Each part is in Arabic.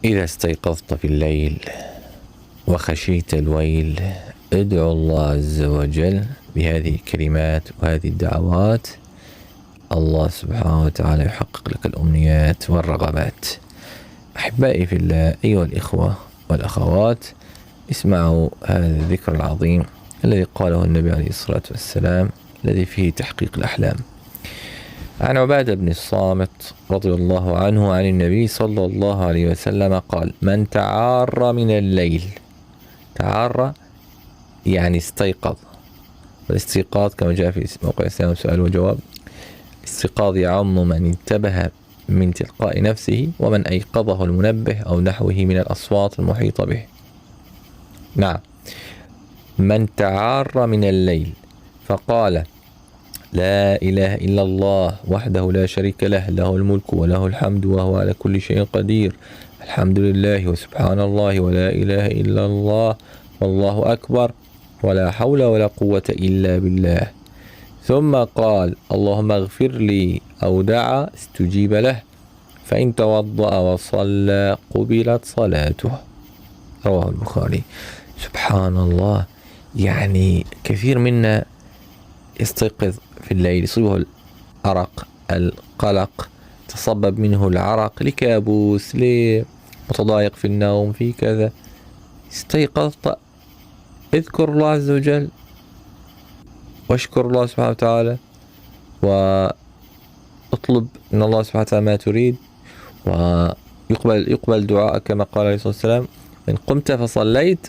إذا استيقظت في الليل وخشيت الويل ادعو الله عز وجل بهذه الكلمات وهذه الدعوات، الله سبحانه وتعالى يحقق لك الأمنيات والرغبات. أحبائي في الله، أيها الإخوة والأخوات، اسمعوا هذا الذكر العظيم الذي قاله النبي عليه الصلاة والسلام، الذي فيه تحقيق الأحلام. عن عبادة بن الصامت رضي الله عنه عن النبي صلى الله عليه وسلم قال: من تعار من الليل، تعار يعني استيقظ، والاستيقاظ كما جاء في موقع الإسلام سؤال وجواب، الاستيقاظ يعم من انتبه من تلقاء نفسه ومن أيقظه المنبه أو نحوه من الأصوات المحيطة به. نعم، من تعار من الليل فقال: لا إله إلا الله وحده لا شريك له، له الملك وله الحمد وهو على كل شيء قدير، الحمد لله وسبحان الله ولا إله إلا الله والله أكبر ولا حول ولا قوة إلا بالله. ثم قال: اللهم اغفر لي، أو دعا استجيب له، فإن توضأ وصلى قبلت صلاته. رواه البخاري. سبحان الله، يعني كثير منا يستيقظ في الليل يصيبه الأرق، القلق، تصبب منه العرق لكابوس، متضايق في النوم، في كذا. استيقظت، اذكر الله عز وجل واشكر الله سبحانه وتعالى واطلب من الله سبحانه وتعالى ما تريد، ويقبل دعاءك كما قال عليه الصلاة والسلام: إن قمت فصليت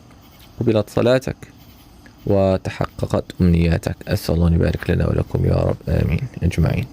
قبلت صلاتك وتحققت أمنياتك. أسأل الله أن يبارك لنا ولكم يا رب، آمين أجمعين.